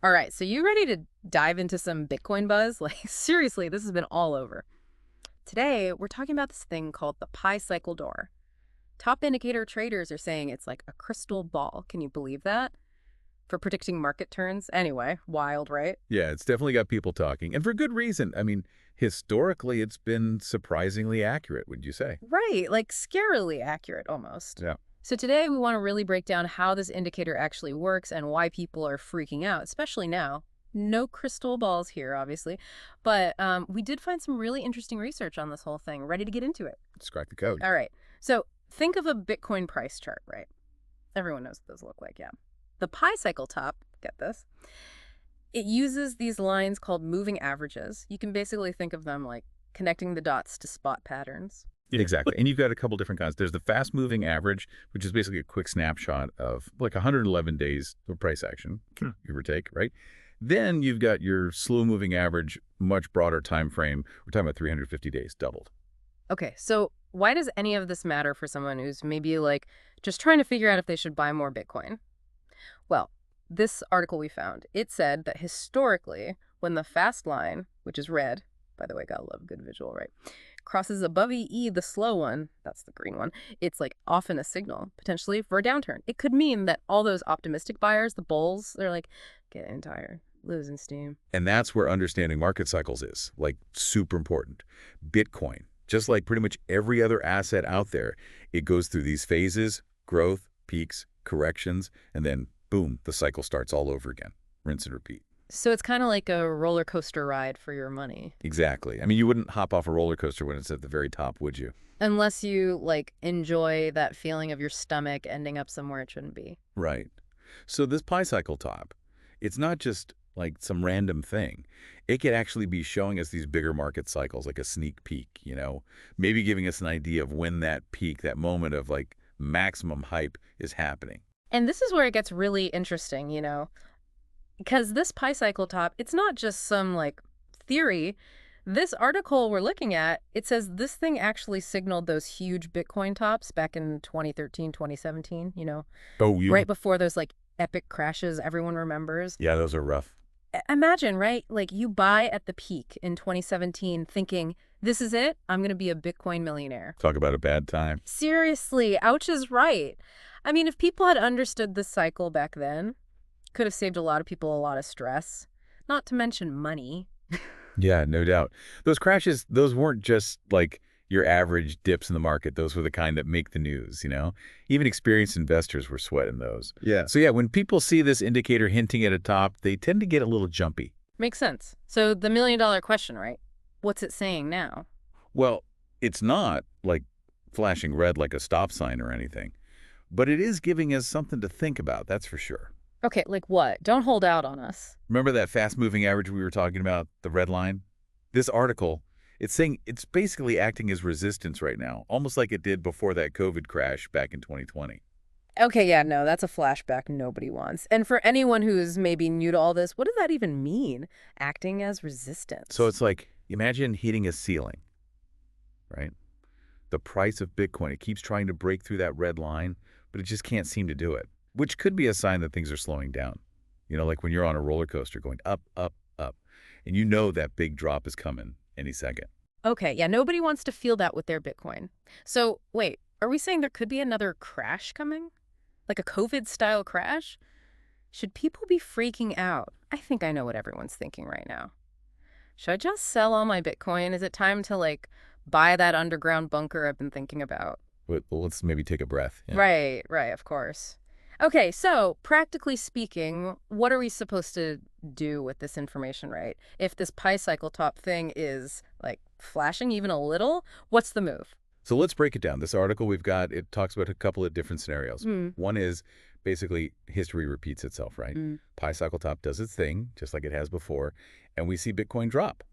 All right, so you ready to dive into some Bitcoin buzz? Like, seriously, this has been all over. Today, we're talking about this thing called the Pi cycle door. Top indicator traders are saying it's like a crystal ball. Can you believe that? For predicting market turns. Anyway, wild, right? Yeah, it's definitely got people talking, and for good reason. I mean, historically, it's been surprisingly accurate, would you say? Right, like scarily accurate almost. Yeah. So today we want to really break down how this indicator actually works and why people are freaking out, especially now. No crystal balls here, obviously, but we did find some really interesting research on this whole thing. Ready to get into it? Let's crack the code. All right. So think of a Bitcoin price chart, right? Everyone knows what those look like, yeah. The pi cycle top, get this, it uses these lines called moving averages. You can basically think of them like connecting the dots to spot patterns. Yeah, exactly. And you've got a couple different kinds. There's the fast-moving average, which is basically a quick snapshot of like 111 days of price action, give or take, right? Then you've got your slow-moving average, much broader time frame. We're talking about 350 days, doubled. Okay, so why does any of this matter for someone who's maybe like just trying to figure out if they should buy more Bitcoin? Well, this article we found, it said that historically, when the fast line, which is red, by the way, gotta love a good visual, right, crosses above EE, the slow one, that's the green one, it's like often a signal, potentially for a downturn. It could mean that all those optimistic buyers, the bulls, they're like, getting tired, losing steam. And that's where understanding market cycles is, like, super important. Bitcoin, just like pretty much every other asset out there, it goes through these phases: growth, peaks, corrections, and then boom, the cycle starts all over again. Rinse and repeat. So it's kind of like a roller coaster ride for your money. Exactly. I mean, you wouldn't hop off a roller coaster when it's at the very top, would you? Unless you, like, enjoy that feeling of your stomach ending up somewhere it shouldn't be. Right. So this pi cycle top, it's not just like some random thing. It could actually be showing us these bigger market cycles, like a sneak peek, maybe giving us an idea of when that peak, that moment of like maximum hype is happening. And this is where it gets really interesting, because this pi cycle top, it's not just some, like, theory. This article we're looking at, it says this thing actually signaled those huge Bitcoin tops back in 2013, 2017, Oh, you? right before those, like, epic crashes everyone remembers. Yeah, those are rough. Imagine, right? Like, you buy at the peak in 2017 thinking, this is it, I'm going to be a Bitcoin millionaire. Talk about a bad time. Seriously, ouch is right. I mean, if people had understood this cycle back then, could have saved a lot of people a lot of stress, not to mention money. Yeah, no doubt. Those crashes, those weren't just like your average dips in the market. Those were the kind that make the news. Even experienced investors were sweating those. Yeah. So yeah, when people see this indicator hinting at a top, they tend to get a little jumpy. Makes sense. So the million-dollar question, right? What's it saying now? Well, it's not like flashing red like a stop sign or anything, but it is giving us something to think about, that's for sure. Okay, like what? Don't hold out on us. Remember that fast-moving average we were talking about, the red line? This article, it's saying it's basically acting as resistance right now, almost like it did before that COVID crash back in 2020. Okay, yeah, no, that's a flashback nobody wants. And for anyone who's maybe new to all this, what does that even mean? Acting as resistance. So it's like, imagine hitting a ceiling, right? The price of Bitcoin, it keeps trying to break through that red line, but it just can't seem to do it, which could be a sign that things are slowing down. Like when you're on a roller coaster going up, up, up, and you know that big drop is coming any second. Okay, yeah, nobody wants to feel that with their Bitcoin. So wait, are we saying there could be another crash coming? Like a COVID-style crash? Should people be freaking out? I think I know what everyone's thinking right now. Should I just sell all my Bitcoin? Is it time to, like, buy that underground bunker I've been thinking about? Well, let's maybe take a breath. Yeah. Right, of course. Okay, so practically speaking, what are we supposed to do with this information, right? If this pi cycle top thing is, like, flashing even a little, what's the move? So let's break it down. This article we've got, it talks about a couple of different scenarios. One is basically history repeats itself, right? Pi cycle top does its thing, just like it has before, and we see Bitcoin drop.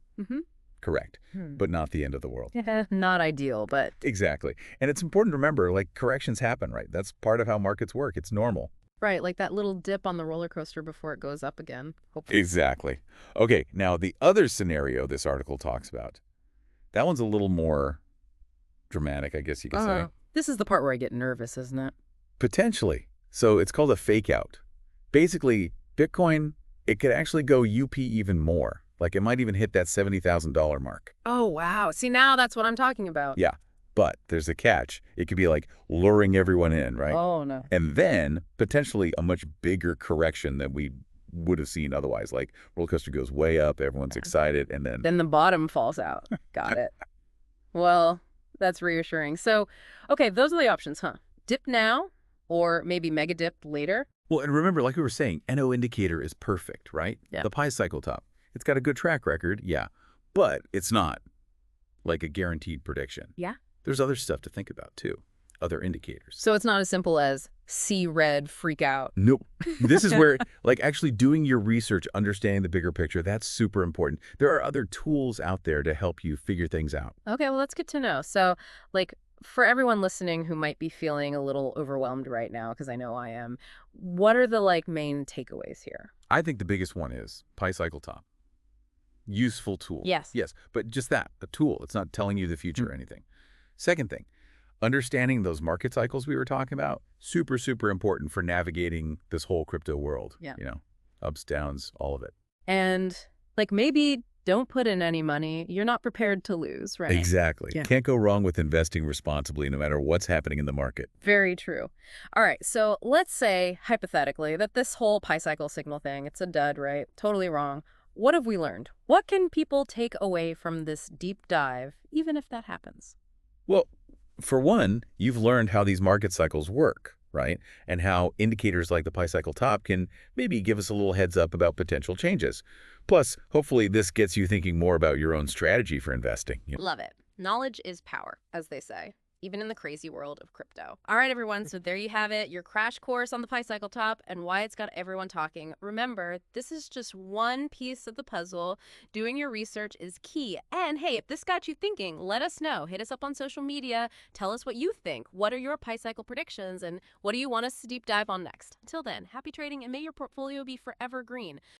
Correct, but not the end of the world. Yeah, not ideal, but... Exactly. And it's important to remember, like, corrections happen, right? That's part of how markets work. It's normal. Right, like that little dip on the roller coaster before it goes up again, hopefully. Exactly. Okay, now the other scenario this article talks about, that one's a little more dramatic, I guess you could say. This is the part where I get nervous, isn't it? Potentially. So it's called a fake out. Basically, Bitcoin, It could actually go UP even more. Like it might even hit that $70,000 mark. Oh, wow. See, now that's what I'm talking about. Yeah, but there's a catch. It could be like luring everyone in, right? Oh, no. And then potentially a much bigger correction than we would have seen otherwise. Like roller coaster goes way up, everyone's excited, and then Then the bottom falls out. Got it. Well, that's reassuring. So, okay, those are the options, huh? Dip now or maybe mega dip later? well, and remember, like we were saying, NO indicator is perfect, right? Yeah. The pi cycle top. It's got a good track record, yeah, but it's not like a guaranteed prediction. Yeah. There's other stuff to think about too, other indicators. So it's not as simple as see red, freak out. Nope. This is where, like, actually doing your research, understanding the bigger picture, that's super important. There are other tools out there to help you figure things out. Okay, well, that's good to know. So, like, for everyone listening who might be feeling a little overwhelmed right now, because I know I am, what are the, like, main takeaways here? I think the biggest one is pi cycle top. Useful tool. Yes. Yes, but just that, a tool. It's not telling you the future or anything. Second thing, understanding those market cycles we were talking about, super, super important for navigating this whole crypto world. Yeah. You know, ups, downs, all of it. And, like, maybe don't put in any money you're not prepared to lose, right? Exactly. Yeah. Can't go wrong with investing responsibly no matter what's happening in the market. Very true. All right, so let's say, hypothetically, that this whole pi cycle signal thing, it's a dud, right? Totally wrong. What have we learned? What can people take away from this deep dive, even if that happens? Well, for one, you've learned how these market cycles work, right? And how indicators like the pi cycle top can maybe give us a little heads up about potential changes. Plus, hopefully this gets you thinking more about your own strategy for investing. Love it. Knowledge is power, as they say, even in the crazy world of crypto. All right, everyone, so there you have it, your crash course on the pi cycle top and why it's got everyone talking. Remember, this is just one piece of the puzzle. Doing your research is key. And hey, if this got you thinking, let us know. Hit us up on social media. Tell us what you think. What are your pi cycle predictions and what do you want us to deep dive on next? Until then, happy trading and may your portfolio be forever green.